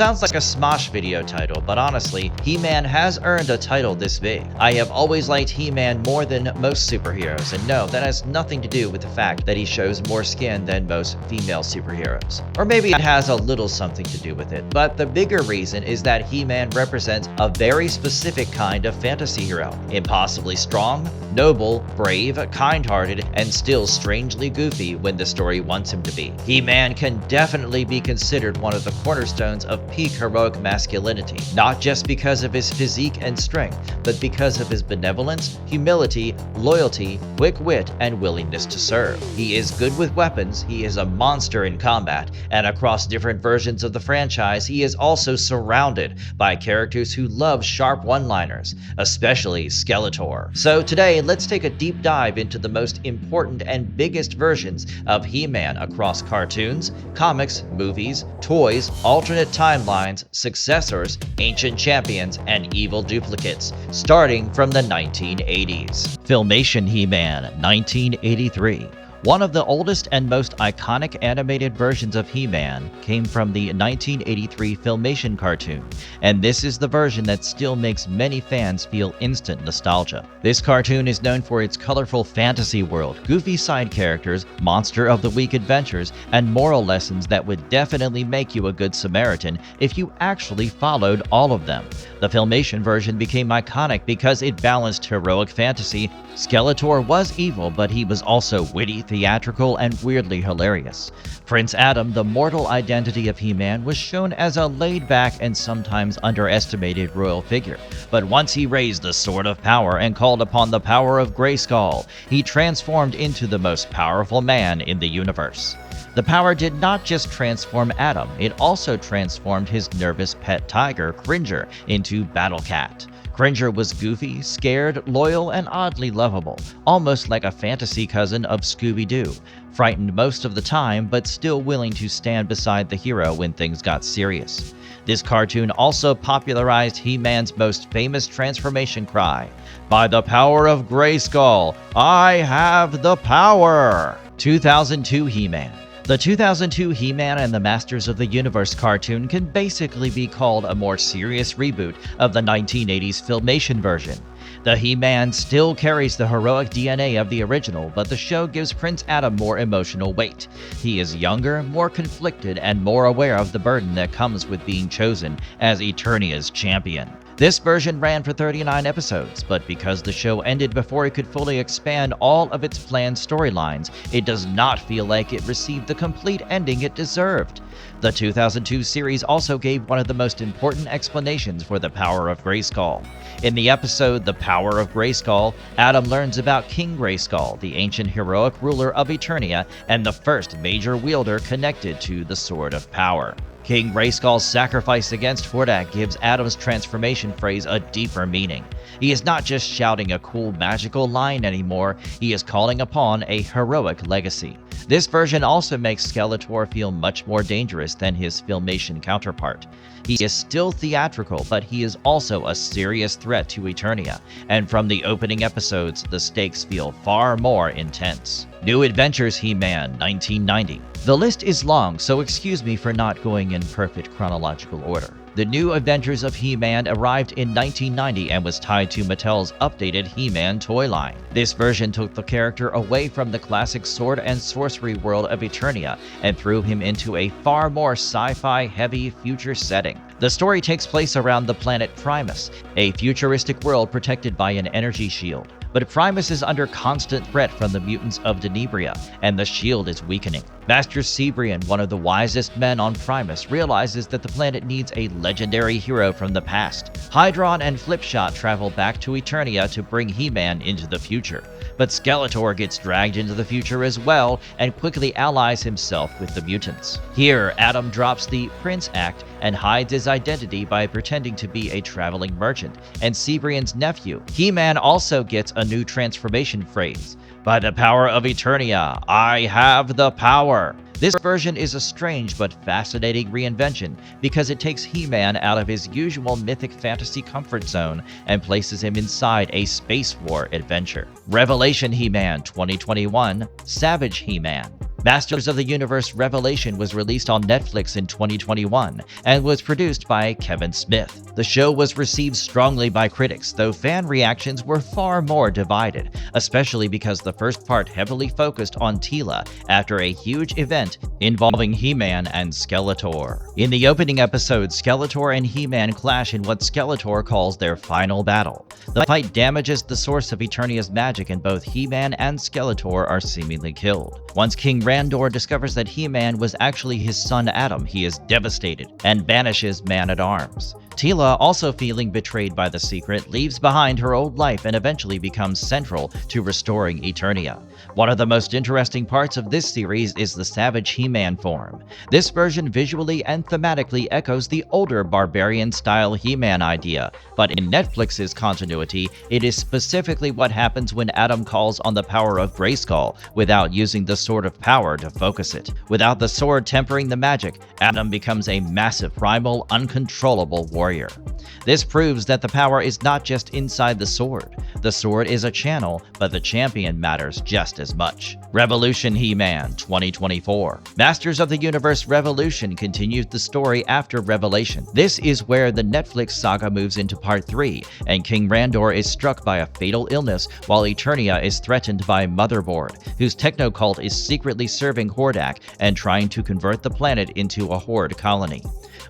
sounds like a Smosh video title, but honestly, He-Man has earned a title this big. I have always liked He-Man more than most superheroes, and no, that has nothing to do with the fact that he shows more skin than most female superheroes. Or maybe it has a little something to do with it, but the bigger reason is that He-Man represents a very specific kind of fantasy hero. Impossibly strong, noble, brave, kind-hearted, and still strangely goofy when the story wants him to be. He-Man can definitely be considered one of the cornerstones of peak heroic masculinity, not just because of his physique and strength, but because of his benevolence, humility, loyalty, quick wit, and willingness to serve. He is good with weapons, he is a monster in combat, and across different versions of the franchise, he is also surrounded by characters who love sharp one-liners, especially Skeletor. So today, let's take a deep dive into the most important and biggest versions of He-Man across cartoons, comics, movies, toys, alternate timelines, successors, ancient champions, and evil duplicates, starting from the 1980s. Filmation He-Man, 1983. One of the oldest and most iconic animated versions of He-Man came from the 1983 Filmation cartoon, and this is the version that still makes many fans feel instant nostalgia. This cartoon is known for its colorful fantasy world, goofy side characters, monster of the week adventures, and moral lessons that would definitely make you a good Samaritan if you actually followed all of them. The Filmation version became iconic because it balanced heroic fantasy. Skeletor was evil, but he was also witty, theatrical, and weirdly hilarious. Prince Adam, the mortal identity of He-Man, was shown as a laid-back and sometimes underestimated royal figure. But once he raised the Sword of Power and called upon the power of Grayskull, he transformed into the most powerful man in the universe. The power did not just transform Adam, it also transformed his nervous pet tiger, Cringer, into Battle Cat. Cringer was goofy, scared, loyal, and oddly lovable, almost like a fantasy cousin of Scooby-Doo, frightened most of the time but still willing to stand beside the hero when things got serious. This cartoon also popularized He-Man's most famous transformation cry, "By the power of Grayskull, I have the power!" 2002 He-Man. The 2002 He-Man and the Masters of the Universe cartoon can basically be called a more serious reboot of the 1980s Filmation version. The He-Man still carries the heroic DNA of the original, but the show gives Prince Adam more emotional weight. He is younger, more conflicted, and more aware of the burden that comes with being chosen as Eternia's champion. This version ran for 39 episodes, but because the show ended before it could fully expand all of its planned storylines, it does not feel like it received the complete ending it deserved. The 2002 series also gave one of the most important explanations for the power of Grayskull. In the episode The Power of Grayskull, Adam learns about King Grayskull, the ancient heroic ruler of Eternia and the first major wielder connected to the Sword of Power. King Grayskull's sacrifice against Hordak gives Adam's transformation phrase a deeper meaning. He is not just shouting a cool magical line anymore, he is calling upon a heroic legacy. This version also makes Skeletor feel much more dangerous than his Filmation counterpart. He is still theatrical, but he is also a serious threat to Eternia, and from the opening episodes, the stakes feel far more intense. New Adventures He-Man, 1990. The list is long, so excuse me for not going in perfect chronological order. The New Adventures of He-Man arrived in 1990 and was tied to Mattel's updated He-Man toy line. This version took the character away from the classic sword and sorcery world of Eternia and threw him into a far more sci-fi heavy future setting. The story takes place around the planet Primus, a futuristic world protected by an energy shield. But Primus is under constant threat from the mutants of Denebria, and the shield is weakening. Master Cebrian, one of the wisest men on Primus, realizes that the planet needs a legendary hero from the past. Hydron and Flipshot travel back to Eternia to bring He-Man into the future. But Skeletor gets dragged into the future as well and quickly allies himself with the mutants. Here, Adam drops the Prince Act and hides his identity by pretending to be a traveling merchant and Cebrian's nephew. He-Man also gets a new transformation phrase, "By the power of Eternia, I have the power." This version is a strange but fascinating reinvention because it takes He-Man out of his usual mythic fantasy comfort zone and places him inside a space war adventure. Revelation He-Man 2021, Savage He-Man. Masters of the Universe Revelation was released on Netflix in 2021 and was produced by Kevin Smith. The show was received strongly by critics, though fan reactions were far more divided, especially because the first part heavily focused on Teela after a huge event involving He-Man and Skeletor. In the opening episode, Skeletor and He-Man clash in what Skeletor calls their final battle. The fight damages the source of Eternia's magic and both He-Man and Skeletor are seemingly killed. Once King Randor discovers that He-Man was actually his son Adam, he is devastated and banishes Man-at-Arms. Teela, also feeling betrayed by the secret, leaves behind her old life and eventually becomes central to restoring Eternia. One of the most interesting parts of this series is the Savage He-Man form. This version visually and thematically echoes the older barbarian-style He-Man idea, but in Netflix's continuity, it is specifically what happens when Adam calls on the power of Grayskull without using the Sword of Power to focus it. Without the sword tempering the magic, Adam becomes a massive, primal, uncontrollable warrior. This proves that the power is not just inside the sword. The sword is a channel, but the champion matters just as much. Revolution He-Man 2024. Masters of the Universe Revolution continues the story after Revelation. This is where the Netflix saga moves into part 3, and King Randor is struck by a fatal illness while Eternia is threatened by Motherboard, whose techno-cult is secretly serving Hordak and trying to convert the planet into a Horde colony.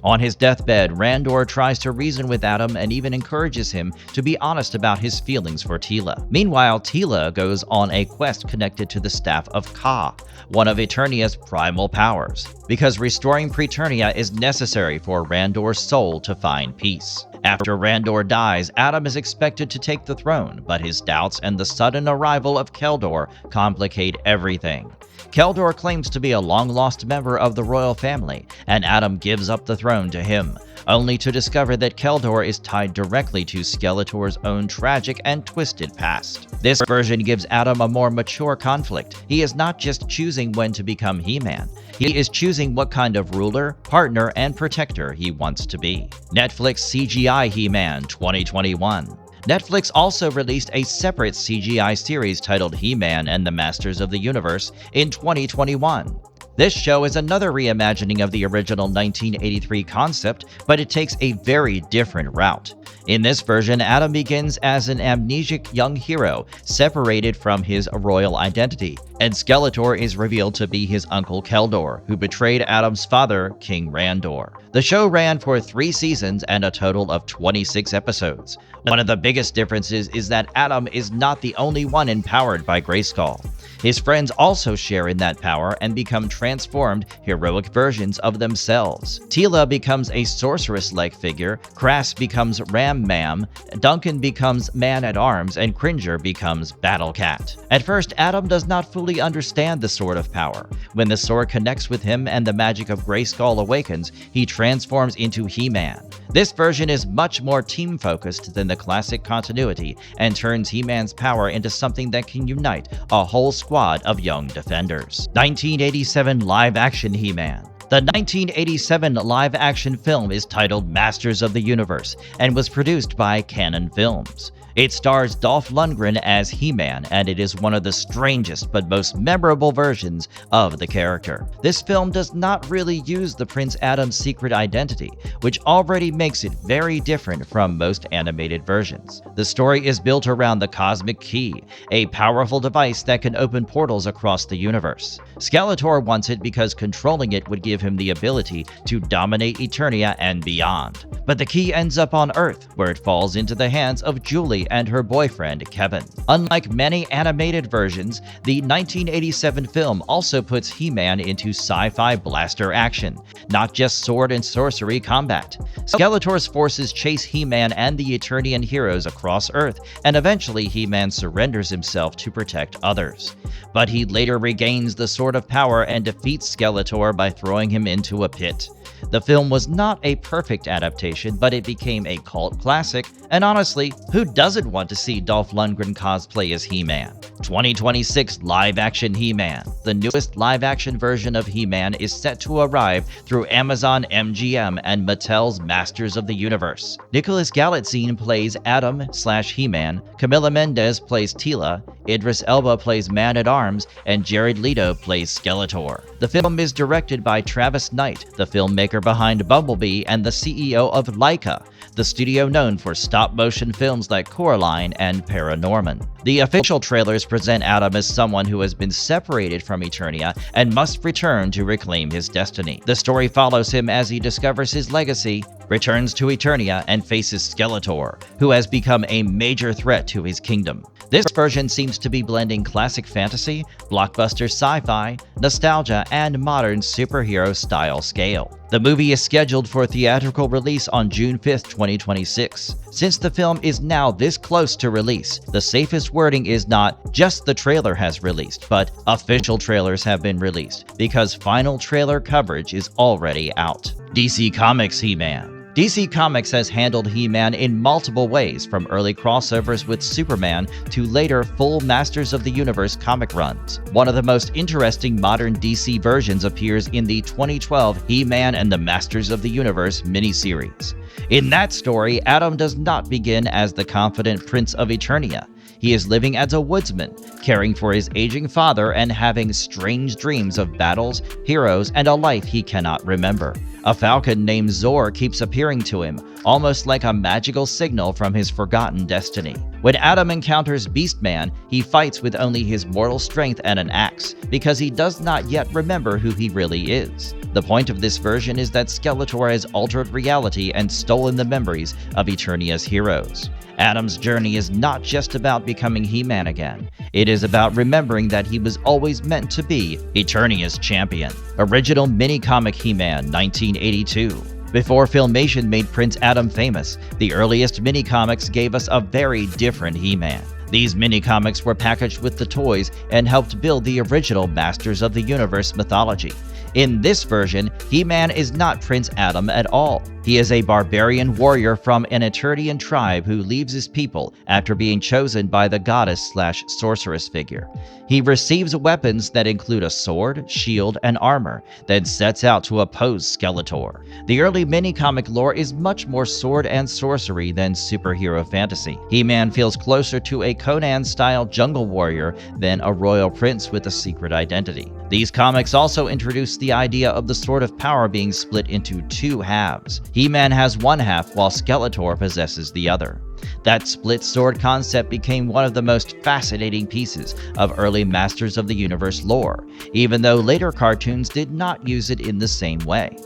On his deathbed, Randor tries to reason with Adam and even encourages him to be honest about his feelings for Teela. Meanwhile, Teela goes on a quest connected to the staff of Ka, one of Eternia's primal powers, because restoring Preternia is necessary for Randor's soul to find peace. After Randor dies, Adam is expected to take the throne, but his doubts and the sudden arrival of Keldor complicate everything. Keldor claims to be a long-lost member of the royal family, and Adam gives up the throne to him, only to discover that Keldor is tied directly to Skeletor's own tragic and twisted past. This version gives Adam a more mature conflict. He is not just choosing when to become He-Man. He is choosing what kind of ruler, partner, and protector he wants to be. Netflix CGI He-Man 2021. Netflix also released a separate CGI series titled He-Man and the Masters of the Universe in 2021. This show is another reimagining of the original 1983 concept, but it takes a very different route. In this version, Adam begins as an amnesic young hero, separated from his royal identity, and Skeletor is revealed to be his uncle Keldor, who betrayed Adam's father, King Randor. The show ran for 3 seasons and a total of 26 episodes. One of the biggest differences is that Adam is not the only one empowered by Grayskull. His friends also share in that power and become transformed, heroic versions of themselves. Teela becomes a sorceress-like figure, Crass becomes Ram-Mam, Duncan becomes Man-at-Arms, and Cringer becomes Battle-Cat. At first, Adam does not fully understand the Sword of Power. When the sword connects with him and the magic of Grayskull awakens, he transforms into He-Man. This version is much more team-focused than the classic continuity and turns He-Man's power into something that can unite a whole squad of young defenders. 1987 live-action He-Man. The 1987 live-action film is titled Masters of the Universe and was produced by Canon Films. It stars Dolph Lundgren as He-Man, and it is one of the strangest but most memorable versions of the character. This film does not really use the Prince Adam's secret identity, which already makes it very different from most animated versions. The story is built around the Cosmic Key, a powerful device that can open portals across the universe. Skeletor wants it because controlling it would give him the ability to dominate Eternia and beyond. But the key ends up on Earth, where it falls into the hands of Julie and her boyfriend, Kevin. Unlike many animated versions, the 1987 film also puts He-Man into sci-fi blaster action, not just sword and sorcery combat. Skeletor's forces chase He-Man and the Eternian heroes across Earth, and eventually He-Man surrenders himself to protect others. But he later regains the Sword of Power and defeats Skeletor by throwing him into a pit. The film was not a perfect adaptation, but it became a cult classic, and honestly, who doesn't doesn't want to see Dolph Lundgren cosplay as He-Man? 2026 live-action He-Man. The newest live-action version of He-Man is set to arrive through Amazon MGM and Mattel's Masters of the Universe. Nicholas Galitzine plays Adam/He-Man, Camila Mendes plays Teela, Idris Elba plays Man-at-Arms, and Jared Leto plays Skeletor. The film is directed by Travis Knight, the filmmaker behind Bumblebee and the CEO of Laika, the studio known for stop-motion films like Coraline and Paranorman. The official trailers present Adam as someone who has been separated from Eternia and must return to reclaim his destiny. The story follows him as he discovers his legacy, returns to Eternia, and faces Skeletor, who has become a major threat to his kingdom. This version seems to be blending classic fantasy, blockbuster sci-fi, nostalgia, and modern superhero-style scale. The movie is scheduled for theatrical release on June 5, 2026. Since the film is now this close to release, the safest wording is not just the trailer has released, but official trailers have been released, because final trailer coverage is already out. DC Comics He-Man. DC Comics has handled He-Man in multiple ways, from early crossovers with Superman to later full Masters of the Universe comic runs. One of the most interesting modern DC versions appears in the 2012 He-Man and the Masters of the Universe miniseries. In that story, Adam does not begin as the confident Prince of Eternia. He is living as a woodsman, caring for his aging father and having strange dreams of battles, heroes, and a life he cannot remember. A falcon named Zor keeps appearing to him, almost like a magical signal from his forgotten destiny. When Adam encounters Beastman, he fights with only his mortal strength and an axe, because he does not yet remember who he really is. The point of this version is that Skeletor has altered reality and stolen the memories of Eternia's heroes. Adam's journey is not just about becoming He-Man again. It is about remembering that he was always meant to be Eternia's champion. Original mini-comic He-Man, 1982. Before Filmation made Prince Adam famous, the earliest mini-comics gave us a very different He-Man. These mini-comics were packaged with the toys and helped build the original Masters of the Universe mythology. In this version, He-Man is not Prince Adam at all. He is a barbarian warrior from an Eternian tribe who leaves his people after being chosen by the goddess/sorceress figure. He receives weapons that include a sword, shield, and armor, then sets out to oppose Skeletor. The early mini-comic lore is much more sword and sorcery than superhero fantasy. He-Man feels closer to a Conan-style jungle warrior than a royal prince with a secret identity. These comics also introduce the idea of the Sword of Power being split into two halves. He-Man has one half while Skeletor possesses the other. That split sword concept became one of the most fascinating pieces of early Masters of the Universe lore, even though later cartoons did not use it in the same way.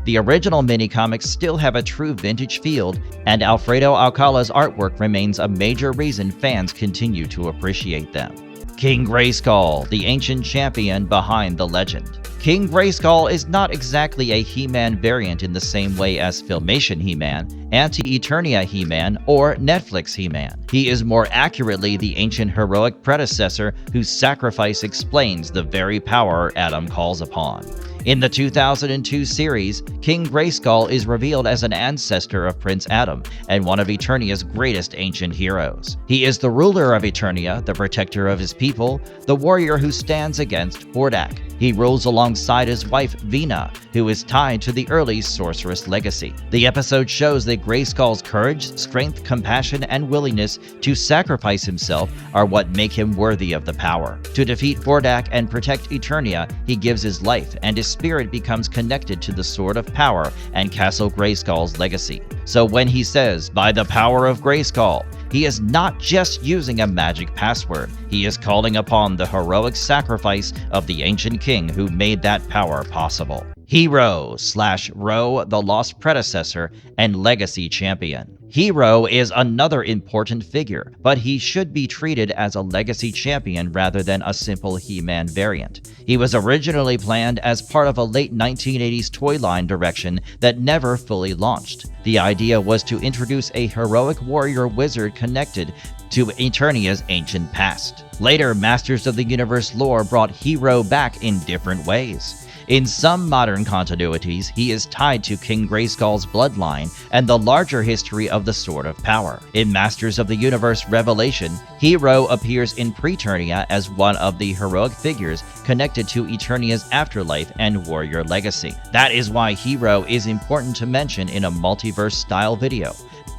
The original mini-comics still have a true vintage feel, and Alfredo Alcala's artwork remains a major reason fans continue to appreciate them. King Grayskull, the ancient champion behind the legend. King Grayskull is not exactly a He-Man variant in the same way as Filmation He-Man, Anti-Eternia He-Man, or Netflix He-Man. He is more accurately the ancient heroic predecessor whose sacrifice explains the very power Adam calls upon. In the 2002 series, King Grayskull is revealed as an ancestor of Prince Adam and one of Eternia's greatest ancient heroes. He is the ruler of Eternia, the protector of his people, the warrior who stands against Hordak. He rules alongside his wife, Vina, who is tied to the early sorceress legacy. The episode shows that Grayskull's courage, strength, compassion, and willingness to sacrifice himself are what make him worthy of the power. To defeat Hordak and protect Eternia, he gives his life, and his spirit becomes connected to the Sword of Power and Castle Grayskull's legacy. So when he says, "By the power of Grayskull," he is not just using a magic password. He is calling upon the heroic sacrifice of the ancient king who made that power possible. Hero/Ro, the lost predecessor and legacy champion. Hero is another important figure, but he should be treated as a legacy champion rather than a simple He-Man variant. He was originally planned as part of a late 1980s toy line direction that never fully launched. The idea was to introduce a heroic warrior wizard connected to Eternia's ancient past. Later, Masters of the Universe lore brought Hero back in different ways. In some modern continuities, he is tied to King Grayskull's bloodline and the larger history of the Sword of Power. In Masters of the Universe Revelation, Hero appears in Preternia as one of the heroic figures connected to Eternia's afterlife and warrior legacy. That is why Hero is important to mention in a multiverse-style video.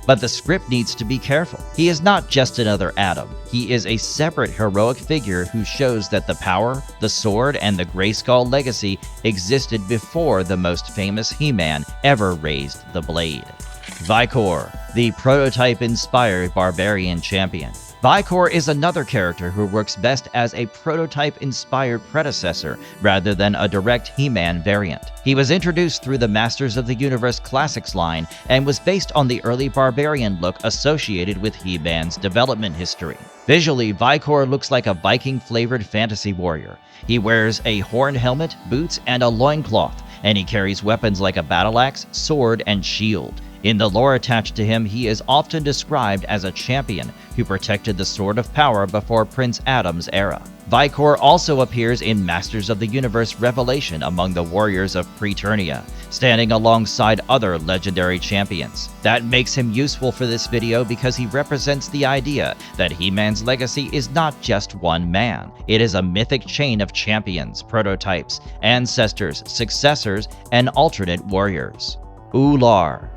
But the script needs to be careful. He is not just another Adam. He is a separate heroic figure who shows that the power, the sword, and the Grayskull legacy existed before the most famous He-Man ever raised the blade. Vikor, the prototype-inspired barbarian champion. Vikor is another character who works best as a prototype-inspired predecessor rather than a direct He-Man variant. He was introduced through the Masters of the Universe Classics line and was based on the early barbarian look associated with He-Man's development history. Visually, Vikor looks like a Viking-flavored fantasy warrior. He wears a horned helmet, boots, and a loincloth, and he carries weapons like a battle axe, sword, and shield. In the lore attached to him, he is often described as a champion who protected the Sword of Power before Prince Adam's era. Vikor also appears in Masters of the Universe Revelation among the warriors of Preternia, standing alongside other legendary champions. That makes him useful for this video because he represents the idea that He-Man's legacy is not just one man. It is a mythic chain of champions, prototypes, ancestors, successors, and alternate warriors. Oolar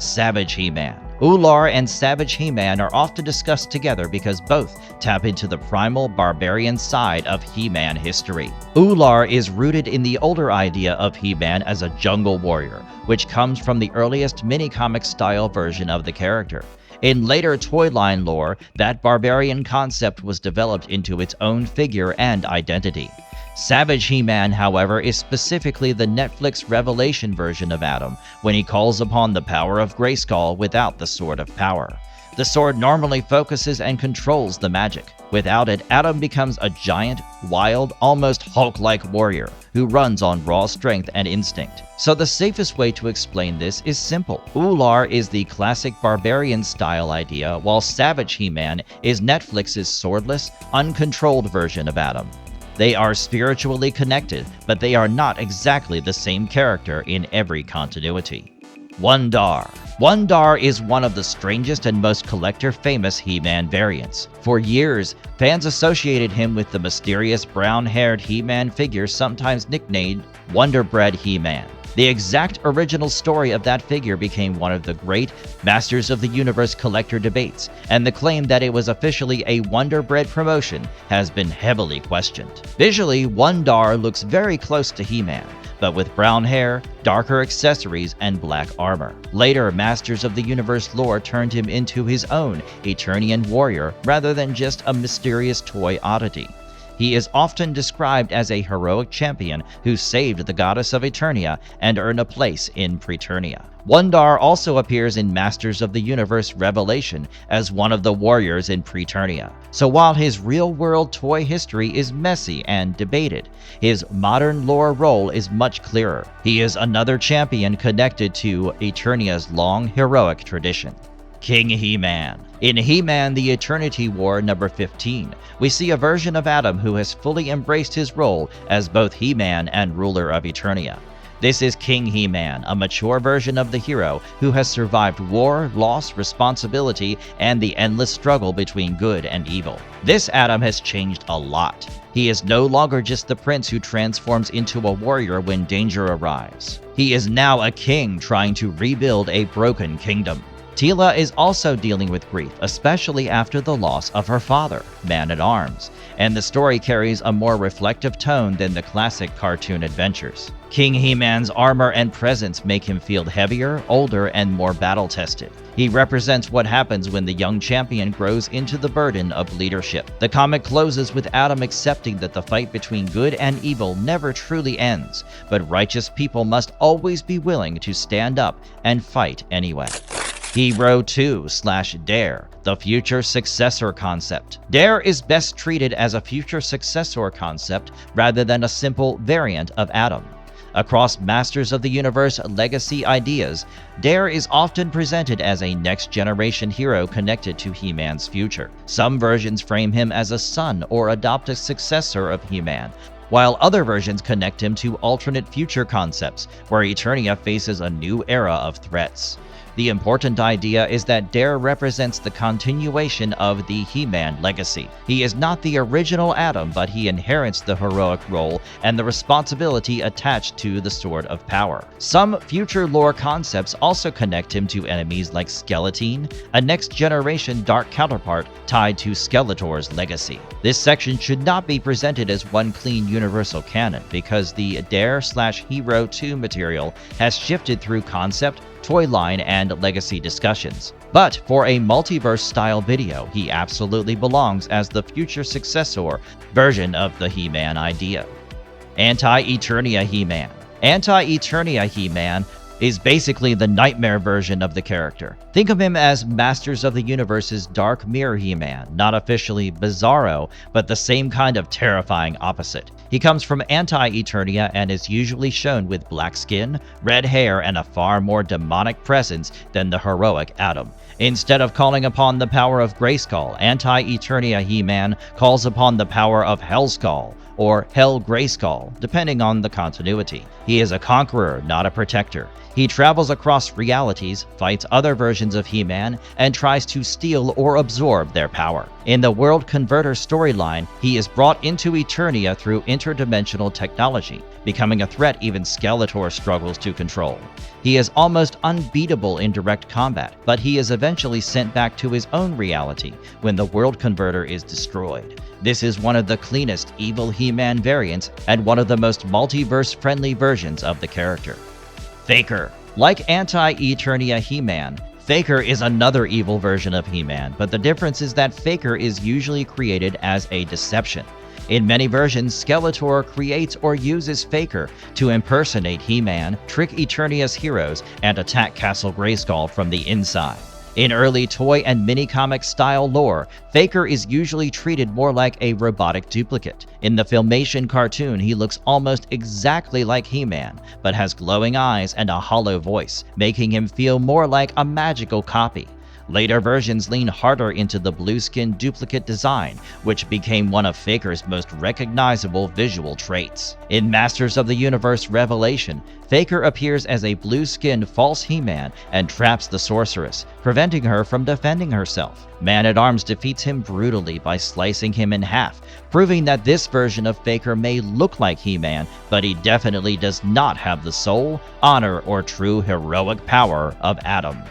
/ Savage He-Man. Oolar and Savage He-Man are often discussed together because both tap into the primal barbarian side of He-Man history. Oolar is rooted in the older idea of He-Man as a jungle warrior, which comes from the earliest mini-comic style version of the character. In later toy line lore, that barbarian concept was developed into its own figure and identity. Savage He-Man, however, is specifically the Netflix Revelation version of Adam when he calls upon the power of Grayskull without the Sword of Power. The sword normally focuses and controls the magic. Without it, Adam becomes a giant, wild, almost Hulk-like warrior who runs on raw strength and instinct. So the safest way to explain this is simple. Oolar is the classic barbarian style idea, while Savage He-Man is Netflix's swordless, uncontrolled version of Adam. They are spiritually connected, but they are not exactly the same character in every continuity. Wandar. Wandar is one of the strangest and most collector-famous He-Man variants. For years, fans associated him with the mysterious brown-haired He-Man figure sometimes nicknamed Wonder Bread He-Man. The exact original story of that figure became one of the great Masters of the Universe collector debates, and the claim that it was officially a Wonder Bread promotion has been heavily questioned. Visually, Wandar looks very close to He-Man, but with brown hair, darker accessories, and black armor. Later, Masters of the Universe lore turned him into his own Eternian warrior rather than just a mysterious toy oddity. He is often described as a heroic champion who saved the goddess of Eternia and earned a place in Preternia. Wandar also appears in Masters of the Universe Revelation as one of the warriors in Preternia. So while his real-world toy history is messy and debated, his modern lore role is much clearer. He is another champion connected to Eternia's long heroic tradition. King He-Man. In He-Man The Eternity War number 15, we see a version of Adam who has fully embraced his role as both He-Man and ruler of Eternia. This is King He-Man, a mature version of the hero who has survived war, loss, responsibility, and the endless struggle between good and evil. This Adam has changed a lot. He is no longer just the prince who transforms into a warrior when danger arrives. He is now a king trying to rebuild a broken kingdom. Teela is also dealing with grief, especially after the loss of her father, Man-at-Arms, and the story carries a more reflective tone than the classic cartoon adventures. King He-Man's armor and presence make him feel heavier, older, and more battle-tested. He represents what happens when the young champion grows into the burden of leadership. The comic closes with Adam accepting that the fight between good and evil never truly ends, but righteous people must always be willing to stand up and fight anyway. Hero 2/Dare, the future successor concept. Dare is best treated as a future successor concept rather than a simple variant of Adam. Across Masters of the Universe legacy ideas, Dare is often presented as a next-generation hero connected to He-Man's future. Some versions frame him as a son or adopt a successor of He-Man, while other versions connect him to alternate future concepts, where Eternia faces a new era of threats. The important idea is that Dare represents the continuation of the He-Man legacy. He is not the original Adam, but he inherits the heroic role and the responsibility attached to the Sword of Power. Some future lore concepts also connect him to enemies like Skeleton, a next-generation dark counterpart tied to Skeletor's legacy. This section should not be presented as one clean universal canon, because the Dare/Hero 2 material has shifted through concept, toy line, and legacy discussions. But for a multiverse-style video, he absolutely belongs as the future successor version of the He-Man idea. Anti-Eternia He-Man. Anti-Eternia He-Man is basically the nightmare version of the character. Think of him as Masters of the Universe's Dark Mirror He-Man, not officially Bizarro, but the same kind of terrifying opposite. He comes from Anti-Eternia and is usually shown with black skin, red hair, and a far more demonic presence than the heroic Adam. Instead of calling upon the power of Grayskull, Anti-Eternia He-Man calls upon the power of Hellskull, or Hell Grayskull, depending on the continuity. He is a conqueror, not a protector. He travels across realities, fights other versions of He-Man, and tries to steal or absorb their power. In the World Converter storyline, he is brought into Eternia through interdimensional technology, becoming a threat even Skeletor struggles to control. He is almost unbeatable in direct combat, but he is eventually sent back to his own reality when the World Converter is destroyed. This is one of the cleanest evil He-Man variants and one of the most multiverse-friendly versions of the character. Faker. Like Anti-Eternia He-Man, Faker is another evil version of He-Man, but the difference is that Faker is usually created as a deception. In many versions, Skeletor creates or uses Faker to impersonate He-Man, trick Eternia's heroes, and attack Castle Grayskull from the inside. In early toy and mini-comic style lore, Faker is usually treated more like a robotic duplicate. In the Filmation cartoon, he looks almost exactly like He-Man, but has glowing eyes and a hollow voice, making him feel more like a magical copy. Later versions lean harder into the blue-skin duplicate design, which became one of Faker's most recognizable visual traits. In Masters of the Universe Revelation, Faker appears as a blue-skinned false He-Man and traps the sorceress, preventing her from defending herself. Man-at-Arms defeats him brutally by slicing him in half, proving that this version of Faker may look like He-Man, but he definitely does not have the soul, honor, or true heroic power of Adam.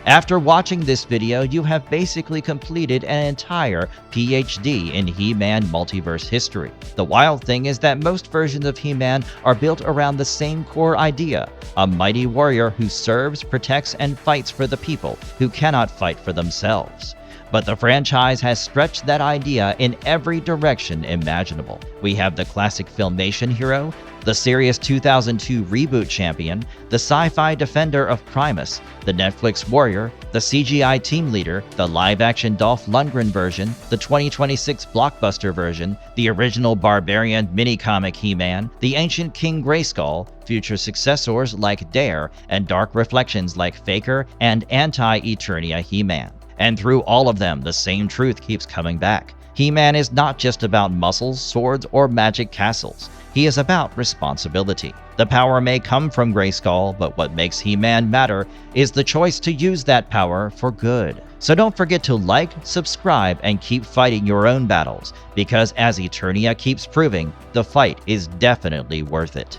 After watching this video, you have basically completed an entire PhD in He-Man multiverse history. The wild thing is that most versions of He-Man are built around the same core idea: a mighty warrior who serves, protects, and fights for the people who cannot fight for themselves. But the franchise has stretched that idea in every direction imaginable. We have the classic Filmation hero, the Series 2002 reboot champion, the sci-fi defender of Primus, the Netflix warrior, the CGI team leader, the live-action Dolph Lundgren version, the 2026 blockbuster version, the original barbarian mini-comic He-Man, the ancient King Grayskull, future successors like Dare, and dark reflections like Faker and Anti-Eternia He-Man. And through all of them, the same truth keeps coming back. He-Man is not just about muscles, swords, or magic castles. He is about responsibility. The power may come from Grayskull, but what makes He-Man matter is the choice to use that power for good. So don't forget to like, subscribe, and keep fighting your own battles, because as Eternia keeps proving, the fight is definitely worth it.